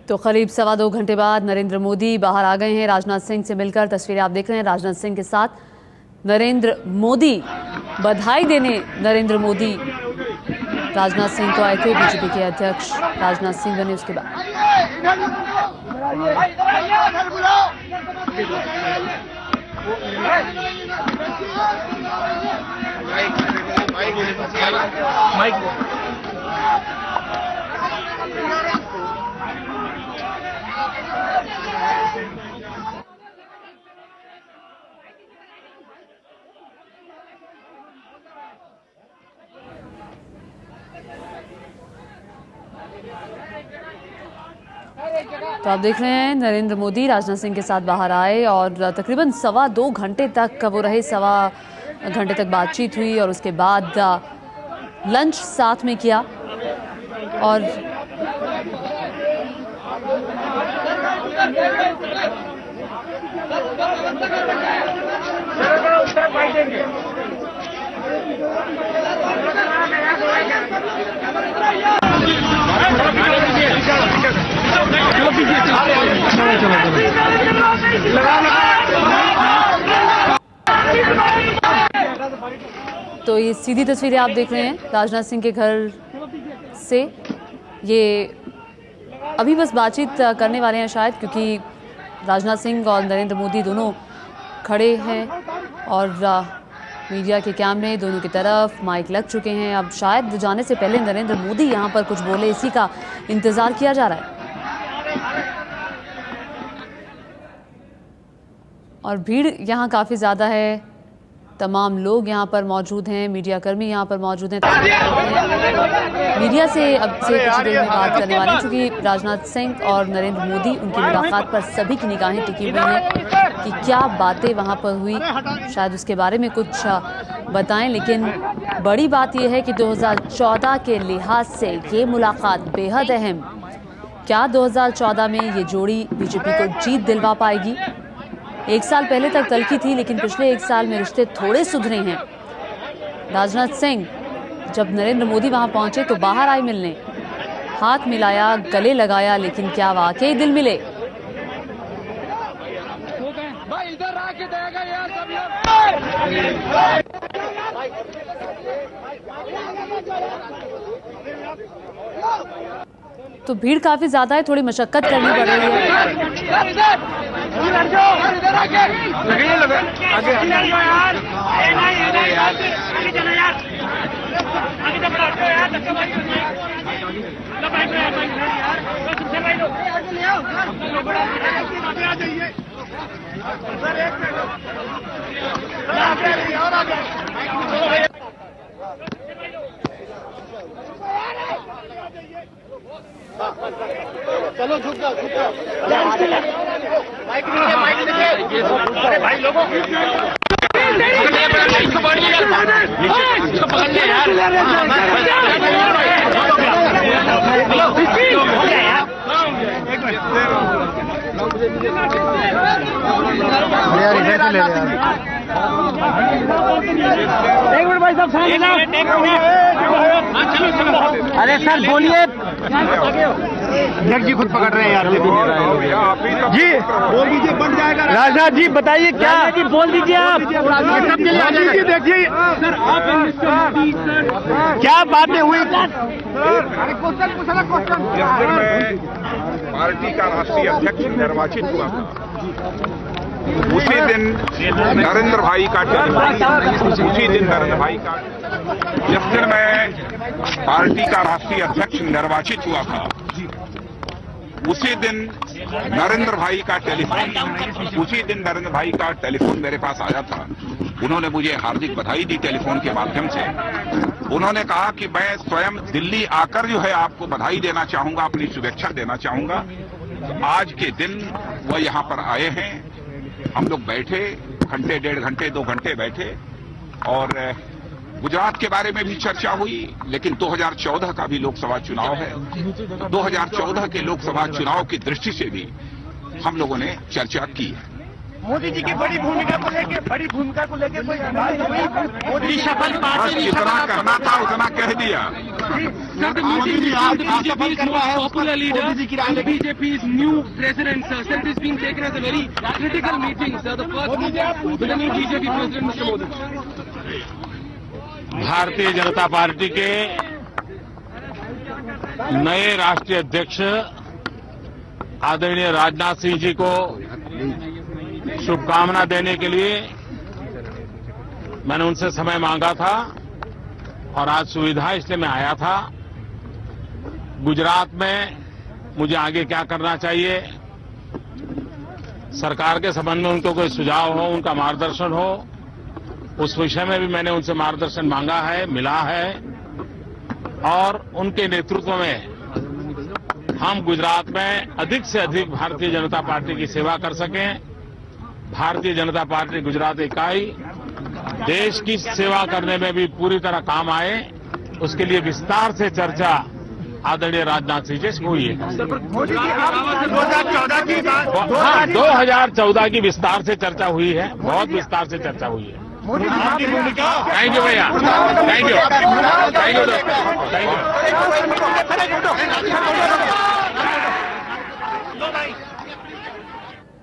तो करीब 2.25 घंटे बाद नरेंद्र मोदी बाहर आ गए हैं राजनाथ सिंह से मिलकर। तस्वीरें आप देख रहे हैं राजनाथ सिंह के साथ नरेंद्र मोदी। बधाई देने नरेंद्र मोदी राजनाथ सिंह को आए थे। बीजेपी के अध्यक्ष राजनाथ सिंह बने उसके बाद। तो आप देख रहे हैं नरेंद्र मोदी राजनाथ सिंह के साथ बाहर आए और तकरीबन 2.25 घंटे तक वो रहे। 1.25 घंटे तक बातचीत हुई और उसके बाद लंच साथ में किया। और तो ये सीधी तस्वीरें आप देख रहे हैं राजनाथ सिंह के घर से। ये अभी बस बातचीत करने वाले हैं शायद, क्योंकि राजनाथ सिंह और नरेंद्र मोदी दोनों खड़े हैं और मीडिया के कैमरे दोनों की तरफ माइक लग चुके हैं। अब शायद जाने से पहले नरेंद्र मोदी यहाँ पर कुछ बोले, इसी का इंतजार किया जा रहा है। और भीड़ यहाँ काफ़ी ज़्यादा है, तमाम लोग यहाँ पर मौजूद हैं, मीडिया कर्मी यहाँ पर मौजूद हैं। मीडिया से अब से कुछ देर में बात करने वाले हैं, क्योंकि राजनाथ सिंह और नरेंद्र मोदी उनकी मुलाकात पर सभी की निगाहें टिकी हुई हैं कि क्या बातें वहाँ पर हुई, शायद उसके बारे में कुछ बताएं। लेकिन बड़ी बात यह है कि 2014 के लिहाज से ये मुलाकात बेहद अहम। क्या 2014 में ये जोड़ी बीजेपी को जीत दिलवा पाएगी? 1 साल पहले तक तल्खी थी, लेकिन पिछले 1 साल में रिश्ते थोड़े सुधरे हैं। राजनाथ सिंह जब नरेंद्र मोदी वहां पहुंचे तो बाहर आए मिलने, हाथ मिलाया, गले लगाया, लेकिन क्या वाकई दिल मिले? तो भीड़ काफी ज्यादा है, थोड़ी मशक्कत करनी पड़ रही है। चलो झुक जाओ, झुक जाओ। माइक नीचे, अरे भाई लोगों एक मिनट भाई साहब, अरे सर बोलिए। अध्यक्ष जी खुद पकड़ रहे हैं यार। जी बोल दीजिए, बन जाएगा। राजनाथ जी बताइए क्या जी, बोल दीजिए आप। देखिए क्या बातें हुई। पार्टी का राष्ट्रीय अध्यक्ष निर्वाचित हुआ था, उसी दिन नरेंद्र भाई का टेलीफोन, उसी दिन नरेंद्र भाई का, जिस दिन मैं पार्टी का राष्ट्रीय अध्यक्ष निर्वाचित हुआ था, उसी दिन नरेंद्र भाई का टेलीफोन, उसी दिन नरेंद्र भाई का टेलीफोन मेरे पास आया था। उन्होंने मुझे हार्दिक बधाई दी टेलीफोन के माध्यम से। उन्होंने कहा कि मैं स्वयं दिल्ली आकर जो है आपको बधाई देना चाहूंगा, अपनी शुभेच्छा देना चाहूंगा। तो आज के दिन वह यहाँ पर आए हैं। हम लोग बैठे घंटे, 1.5 घंटे, 2 घंटे बैठे और गुजरात के बारे में भी चर्चा हुई, लेकिन 2014 का भी लोकसभा चुनाव है। 2014 के लोकसभा चुनाव की दृष्टि से भी हम लोगों ने चर्चा की है। मोदी जी की बड़ी भूमिका को लेके कोई मोदी जी सफल बस जितना कहना था उतना कह दिया। मोदी जी आप सफल करवा है पॉपुलर लीडर मोदी जी की राय BJP's new president, sir. Sir, it is being taken as a very critical meeting, sir. The first meeting with the new BJP president, Mr. Modi. Bharatiya Janata party के नए राष्ट्रीय अध्यक्ष आदरणीय राजनाथ सिंह जी को शुभकामना देने के लिए मैंने उनसे समय मांगा था और आज सुविधा इसलिए मैं आया था। गुजरात में मुझे आगे क्या करना चाहिए, सरकार के संबंध में उनको कोई सुझाव हो, उनका मार्गदर्शन हो, उस विषय में भी मैंने उनसे मार्गदर्शन मांगा है, मिला है और उनके नेतृत्व में हम गुजरात में अधिक से अधिक भारतीय जनता पार्टी की सेवा कर सकें। भारतीय जनता पार्टी गुजरात इकाई देश की सेवा करने में भी पूरी तरह काम आए, उसके लिए विस्तार से चर्चा आदरणीय राजनाथ सिंह जी से हुई है। 2014 की विस्तार से चर्चा हुई है, बहुत विस्तार से चर्चा हुई है। थैंक यू भैया, थैंक यू दोस्तों, थैंक यू।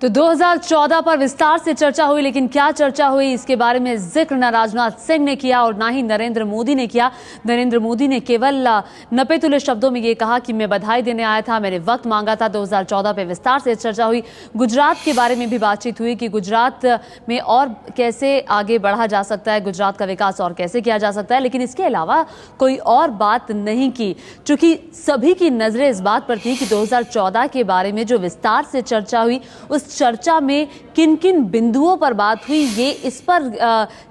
तो 2014 पर विस्तार से चर्चा हुई, लेकिन क्या चर्चा हुई इसके बारे में जिक्र न राजनाथ सिंह ने किया और ना ही नरेंद्र मोदी ने किया। नरेंद्र मोदी ने केवल नपे-तुले शब्दों में ये कहा कि मैं बधाई देने आया था, मैंने वक्त मांगा था। 2014 पे विस्तार से चर्चा हुई। गुजरात के बारे में भी बातचीत हुई कि गुजरात में और कैसे आगे बढ़ा जा सकता है, गुजरात का विकास और कैसे किया जा सकता है, लेकिन इसके अलावा कोई और बात नहीं की। चूंकि सभी की नजरें इस बात पर थी कि 2014 के बारे में जो विस्तार से चर्चा हुई, उस चर्चा में किन किन बिंदुओं पर बात हुई, ये इस पर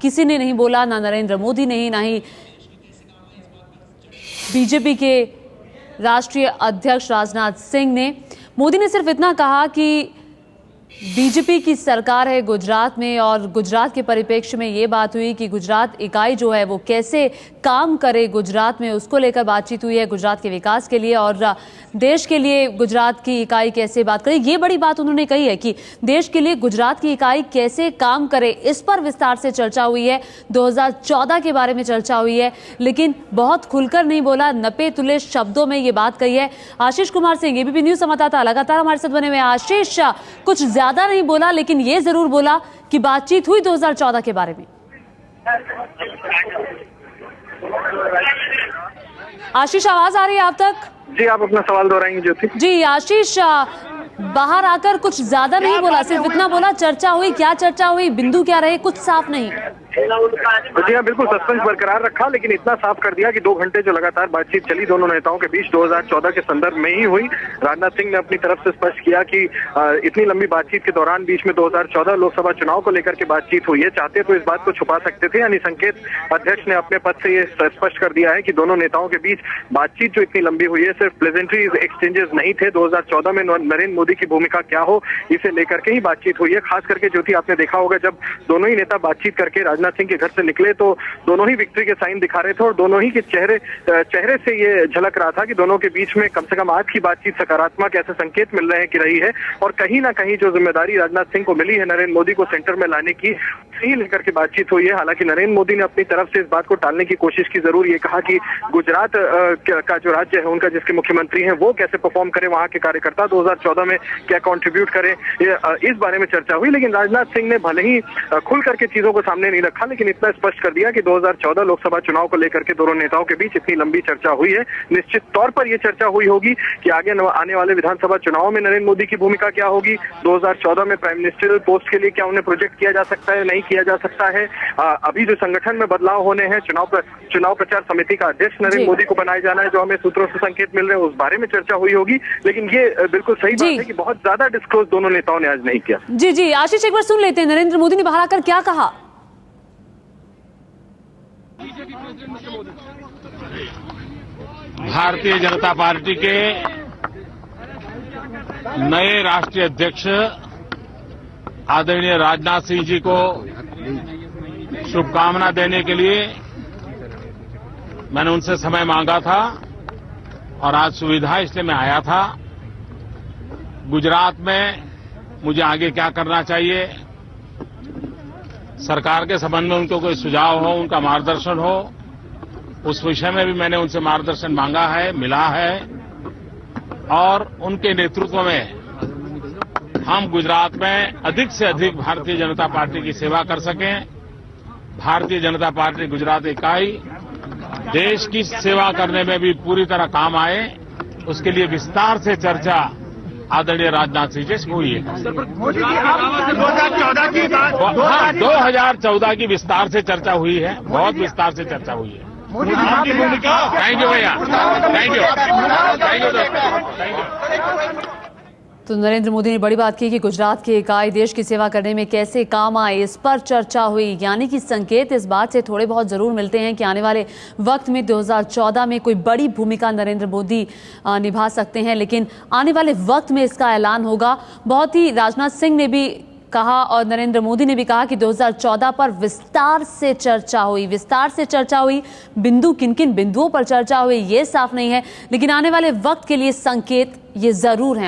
किसी ने नहीं बोला, ना नरेंद्र मोदी ने, ना ही बीजेपी के राष्ट्रीय अध्यक्ष राजनाथ सिंह ने। मोदी ने सिर्फ इतना कहा कि बीजेपी की सरकार है गुजरात में और गुजरात के परिप्रेक्ष्य में ये बात हुई कि गुजरात इकाई जो है वो कैसे काम करे गुजरात में, उसको लेकर बातचीत हुई है गुजरात के विकास के लिए और देश के लिए गुजरात की इकाई कैसे बात करे। ये बड़ी बात उन्होंने कही है कि देश के लिए गुजरात की इकाई कैसे काम करे, इस पर विस्तार से चर्चा हुई है। 2014 के बारे में चर्चा हुई है, लेकिन बहुत खुलकर नहीं बोला, नपे तुले शब्दों में ये बात कही है। आशीष कुमार सिंह, एबीपी न्यूज संवाददाता, लगातार हमारे साथ बने हुए। आशीष, कुछ ज्यादा नहीं बोला, लेकिन ये जरूर बोला कि बातचीत हुई 2014 के बारे में। आशीष, आवाज आ रही है आप तक? जी, आप अपना सवाल दोहराएंगे ज्योति? जी आशीष, बाहर आकर कुछ ज्यादा नहीं बोला, सिर्फ इतना बोला चर्चा हुई। क्या चर्चा हुई, बिंदु क्या रहे, कुछ साफ नहीं। जी हाँ, बिल्कुल सस्पेंस बरकरार रखा, लेकिन इतना साफ कर दिया कि 2 घंटे जो लगातार बातचीत चली दोनों नेताओं के बीच 2014 के संदर्भ में ही हुई। राजनाथ सिंह ने अपनी तरफ से स्पष्ट किया कि इतनी लंबी बातचीत के दौरान बीच में 2014 लोकसभा चुनाव को लेकर के बातचीत हुई है। चाहते तो इस बात को छुपा सकते थे, यानी संकेत अध्यक्ष ने अपने पद से ये स्पष्ट कर दिया है कि दोनों नेताओं के बीच बातचीत जो इतनी लंबी हुई है सिर्फ प्लेजेंट्रीज एक्सचेंजेस नहीं थे। 2014 में नरेंद्र मोदी की भूमिका क्या हो, इसे लेकर के ही बातचीत हुई है। खास करके ज्योति, आपने देखा होगा जब दोनों ही नेता बातचीत करके राजनाथ सिंह के घर से निकले तो दोनों ही विक्ट्री के साइन दिखा रहे थे और दोनों ही के चेहरे से ये झलक रहा था कि दोनों के बीच में कम से कम आज की बातचीत सकारात्मक ऐसे संकेत मिल रहे हैं कि रही है। और कहीं ना कहीं जो जिम्मेदारी राजनाथ सिंह को मिली है नरेंद्र मोदी को सेंटर में लाने की, ही लेकर के बातचीत हुई है। हालांकि नरेंद्र मोदी ने अपनी तरफ से इस बात को टालने की कोशिश की, जरूर ये कहा कि गुजरात का जो राज्य है उनका, जिसके मुख्यमंत्री हैं, वो कैसे परफॉर्म करे, वहां के कार्यकर्ता 2014 में क्या कंट्रीब्यूट करे, इस बारे में चर्चा हुई। लेकिन राजनाथ सिंह ने भले ही खुल करके चीजों को सामने नहीं रखा, लेकिन इतना स्पष्ट कर दिया कि 2014 लोकसभा चुनाव को लेकर के दोनों नेताओं के बीच इतनी लंबी चर्चा हुई है। निश्चित तौर पर यह चर्चा हुई होगी कि आगे आने वाले विधानसभा चुनाव में नरेंद्र मोदी की भूमिका क्या होगी, 2014 में प्राइम मिनिस्टर पोस्ट के लिए क्या उन्हें प्रोजेक्ट किया जा सकता है, नहीं किया जा सकता है। अभी जो संगठन में बदलाव होने हैं, चुनाव प्रचार समिति का अध्यक्ष नरेंद्र मोदी को बनाया जाना है, जो हमें सूत्रों से संकेत मिल रहे हैं, उस बारे में चर्चा हुई होगी। लेकिन ये बिल्कुल सही बात है कि बहुत ज्यादा डिस्क्लोज दोनों नेताओं ने आज नहीं किया। जी जी आशीष, एक बार सुन लेते हैं नरेंद्र मोदी ने बाहर आकर क्या कहा। भारतीय जनता पार्टी के नए राष्ट्रीय अध्यक्ष आदरणीय राजनाथ सिंह जी को शुभकामना देने के लिए मैंने उनसे समय मांगा था और आज सुविधा इसलिए मैं आया था। गुजरात में मुझे आगे क्या करना चाहिए, सरकार के संबंध में उनको कोई सुझाव हो, उनका मार्गदर्शन हो, उस विषय में भी मैंने उनसे मार्गदर्शन मांगा है, मिला है और उनके नेतृत्व में हम गुजरात में अधिक से अधिक भारतीय जनता पार्टी की सेवा कर सकें। भारतीय जनता पार्टी गुजरात इकाई देश की सेवा करने में भी पूरी तरह काम आए, उसके लिए विस्तार से चर्चा आदरणीय राजनाथ सिंह जी से हुई है। 2014 की विस्तार से चर्चा हुई है, बहुत विस्तार से चर्चा हुई है। थैंक यू भैया, thank you, thank you, thank you. तो नरेंद्र मोदी ने बड़ी बात की कि गुजरात की इकाई देश की सेवा करने में कैसे काम आए, इस पर चर्चा हुई। यानी कि संकेत इस बात से थोड़े बहुत जरूर मिलते हैं कि आने वाले वक्त में 2014 में कोई बड़ी भूमिका नरेंद्र मोदी निभा सकते हैं, लेकिन आने वाले वक्त में इसका ऐलान होगा। बहुत ही राजनाथ सिंह ने भी कहा और नरेंद्र मोदी ने भी कहा कि 2014 पर विस्तार से चर्चा हुई, विस्तार से चर्चा हुई। किन किन बिंदुओं पर चर्चा हुई ये साफ नहीं है, लेकिन आने वाले वक्त के लिए संकेत ये जरूर हैं।